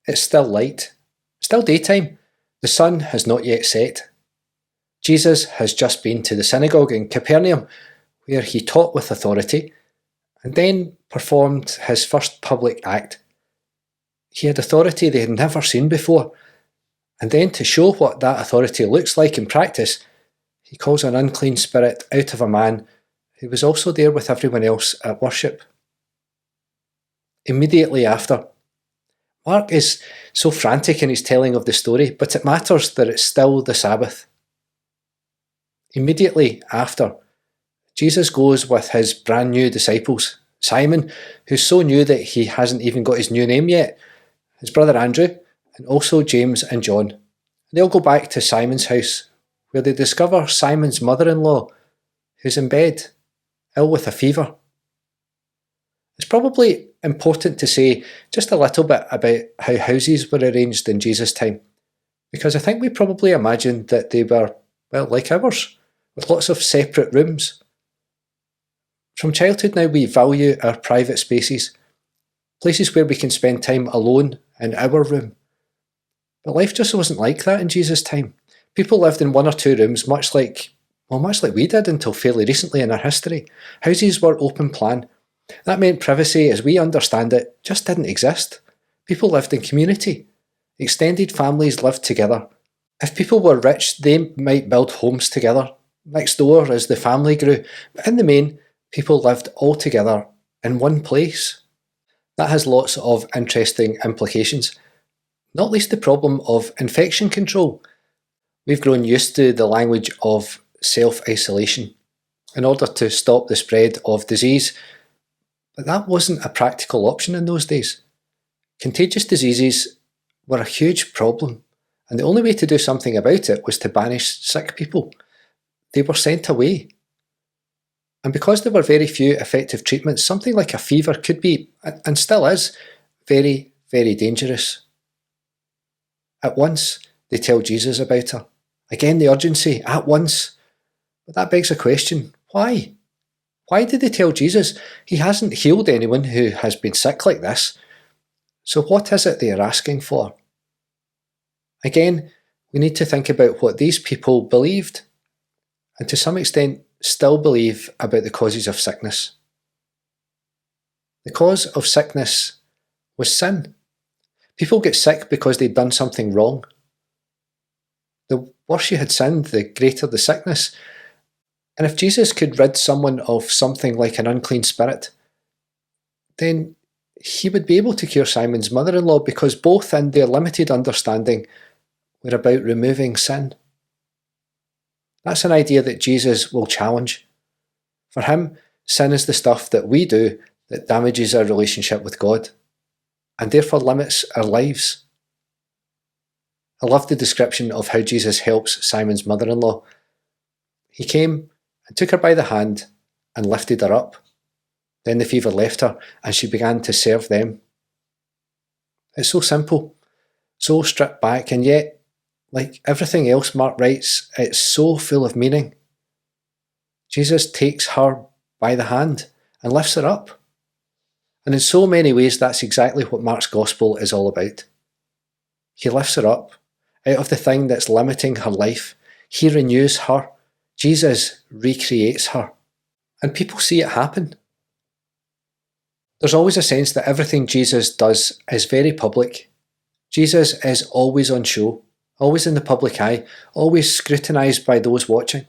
It's still light, still daytime. The sun has not yet set. Jesus has just been to the synagogue in Capernaum, where he taught with authority, and then performed his first public act. He had authority they had never seen before, and then to show what that authority looks like in practice, he calls an unclean spirit out of a man who was also there with everyone else at worship. Immediately after, Mark is so frantic in his telling of the story, but it matters that it's still the Sabbath. Immediately after, Jesus goes with his brand new disciples, Simon, who's so new that he hasn't even got his new name yet, his brother Andrew, and also James and John. They'll go back to Simon's house, where they discover Simon's mother-in-law, who's in bed, ill with a fever. It's probably important to say just a little bit about how houses were arranged in Jesus' time, because I think we probably imagined that they were, well, like ours, with lots of separate rooms. From childhood now we value our private spaces, places where we can spend time alone in our room. But life just wasn't like that in Jesus' time. People lived in one or two rooms, much like we did until fairly recently in our history. Houses were open plan. That meant privacy, as we understand it, just didn't exist. People lived in community. Extended families lived together. If people were rich, they might build homes together, next door as the family grew. But in the main, people lived all together in one place. That has lots of interesting implications, not least the problem of infection control. We've grown used to the language of self-isolation in order to stop the spread of disease, but that wasn't a practical option in those days. Contagious diseases were a huge problem, and the only way to do something about it was to banish sick people. They were sent away. And because there were very few effective treatments, something like a fever could be, and still is, very, very dangerous. At once, they tell Jesus about her. Again, the urgency, at once. But that begs a question, why? Why did they tell Jesus? He hasn't healed anyone who has been sick like this. So what is it they are asking for? Again, we need to think about what these people believed, and to some extent still believe about the causes of sickness. The cause of sickness was sin. People get sick because they'd done something wrong. The worse you had sinned, the greater the sickness. And if Jesus could rid someone of something like an unclean spirit, then he would be able to cure Simon's mother-in-law, because both in their limited understanding were about removing sin. That's an idea that Jesus will challenge. For him, sin is the stuff that we do that damages our relationship with God, and therefore limits our lives. I love the description of how Jesus helps Simon's mother-in-law. He came and took her by the hand and lifted her up. Then the fever left her, and she began to serve them. It's so simple, so stripped back, and yet, like everything else Mark writes, it's so full of meaning. Jesus takes her by the hand and lifts her up. And in so many ways, that's exactly what Mark's Gospel is all about. He lifts her up out of the thing that's limiting her life. He renews her. Jesus recreates her. And people see it happen. There's always a sense that everything Jesus does is very public. Jesus is always on show, always in the public eye, always scrutinised by those watching.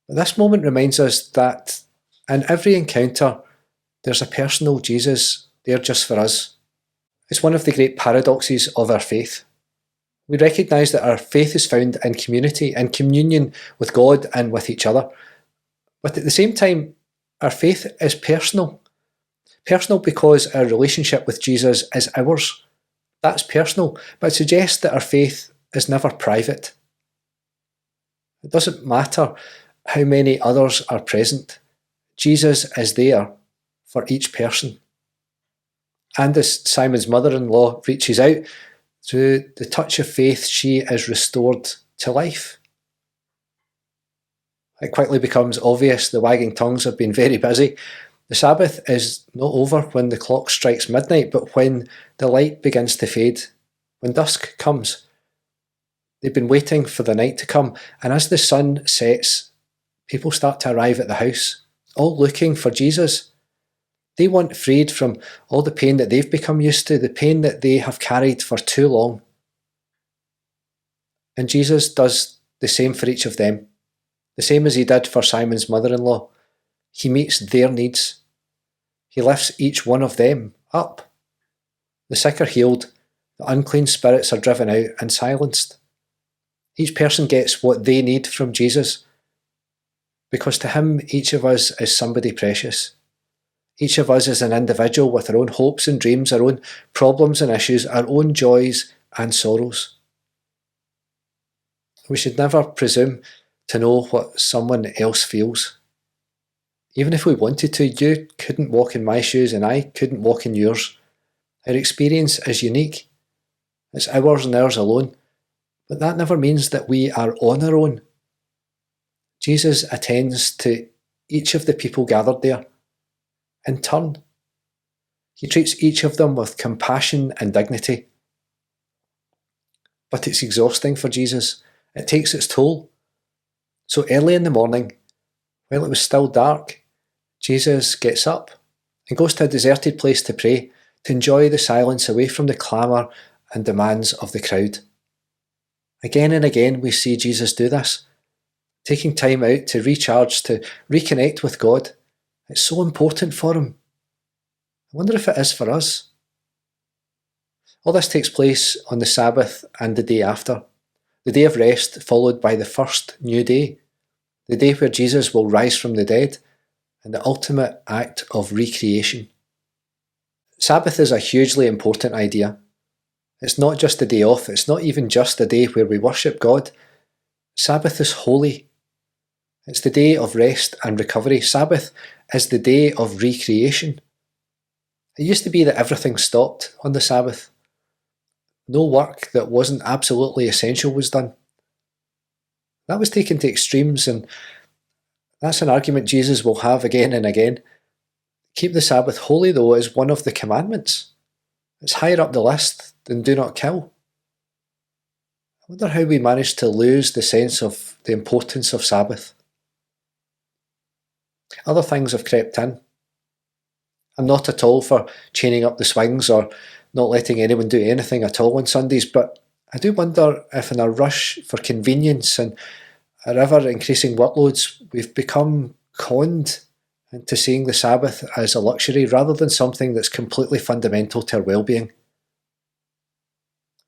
But this moment reminds us that in every encounter, there's a personal Jesus there just for us. It's one of the great paradoxes of our faith. We recognise that our faith is found in community, in communion with God and with each other. But at the same time, our faith is personal. Personal because our relationship with Jesus is ours. That's personal, but it suggests that our faith is never private. It doesn't matter how many others are present. Jesus is there for each person. And as Simon's mother-in-law reaches out, through the touch of faith, she is restored to life. It quickly becomes obvious the wagging tongues have been very busy. The Sabbath is not over when the clock strikes midnight, but when the light begins to fade, when dusk comes. They've been waiting for the night to come, and as the sun sets, people start to arrive at the house, all looking for Jesus. They want freed from all the pain that they've become used to, the pain that they have carried for too long. And Jesus does the same for each of them, the same as he did for Simon's mother-in-law. He meets their needs. He lifts each one of them up. The sick are healed, the unclean spirits are driven out and silenced. Each person gets what they need from Jesus, because to him, each of us is somebody precious. Each of us is an individual with our own hopes and dreams, our own problems and issues, our own joys and sorrows. We should never presume to know what someone else feels. Even if we wanted to, you couldn't walk in my shoes and I couldn't walk in yours. Our experience is unique. It's ours and ours alone. But that never means that we are on our own. Jesus attends to each of the people gathered there in turn. He treats each of them with compassion and dignity. But it's exhausting for Jesus. It takes its toll. So early in the morning, while it was still dark, Jesus gets up and goes to a deserted place to pray, to enjoy the silence away from the clamour and demands of the crowd. Again and again we see Jesus do this, taking time out to recharge, to reconnect with God. It's so important for him. I wonder if it is for us. All this takes place on the Sabbath and the day after, the day of rest followed by the first new day, the day where Jesus will rise from the dead, and the ultimate act of recreation. Sabbath is a hugely important idea. It's not just a day off, it's not even just a day where we worship God. Sabbath is holy. It's the day of rest and recovery. Sabbath is the day of recreation. It used to be that everything stopped on the Sabbath. No work that wasn't absolutely essential was done. That was taken to extremes, and that's an argument Jesus will have again and again. Keep the Sabbath holy, though, is one of the commandments. It's higher up the list than do not kill. I wonder how we managed to lose the sense of the importance of Sabbath. Other things have crept in. I'm not at all for chaining up the swings or not letting anyone do anything at all on Sundays, but I do wonder if in our rush for convenience and our ever-increasing workloads, we've become conned into seeing the Sabbath as a luxury rather than something that's completely fundamental to our well-being.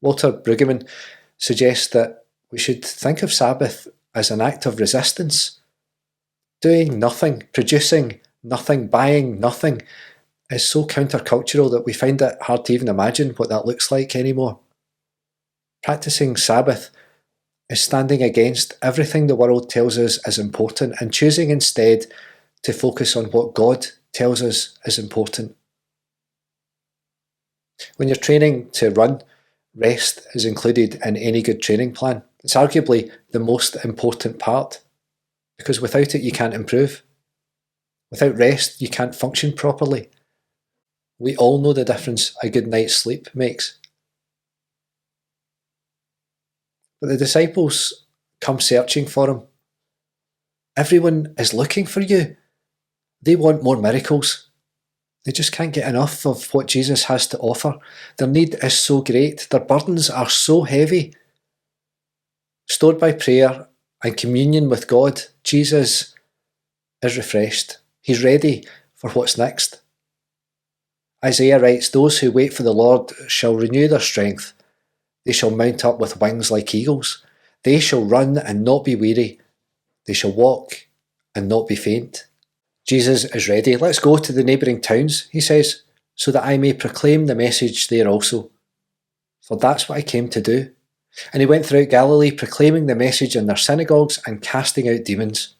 Walter Brueggemann suggests that we should think of Sabbath as an act of resistance. Doing nothing, producing nothing, buying nothing is so countercultural that we find it hard to even imagine what that looks like anymore. Practicing Sabbath is standing against everything the world tells us is important and choosing instead to focus on what God tells us is important. When you're training to run, rest is included in any good training plan. It's arguably the most important part, because without it you can't improve. Without rest you can't function properly. We all know the difference a good night's sleep makes. But the disciples come searching for him. Everyone is looking for you. They want more miracles. They just can't get enough of what Jesus has to offer. Their need is so great. Their burdens are so heavy. Stored by prayer and communion with God, Jesus is refreshed. He's ready for what's next. Isaiah writes, "Those who wait for the Lord shall renew their strength. They shall mount up with wings like eagles. They shall run and not be weary. They shall walk and not be faint." Jesus is ready. "Let's go to the neighbouring towns," he says, "so that I may proclaim the message there also. For that's what I came to do." And he went throughout Galilee, proclaiming the message in their synagogues and casting out demons.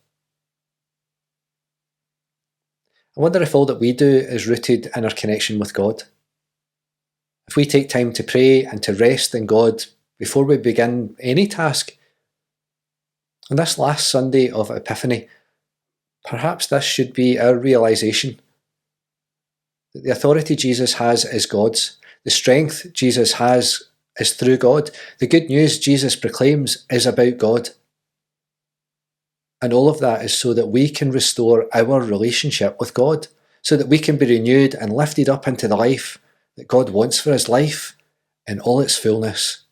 I wonder if all that we do is rooted in our connection with God. If we take time to pray and to rest in God before we begin any task. On this last Sunday of Epiphany, perhaps this should be our realisation. that the authority Jesus has is God's. The strength Jesus has is through God. The good news Jesus proclaims is about God. And all of that is so that we can restore our relationship with God, so that we can be renewed and lifted up into the life that God wants for his life in all its fullness.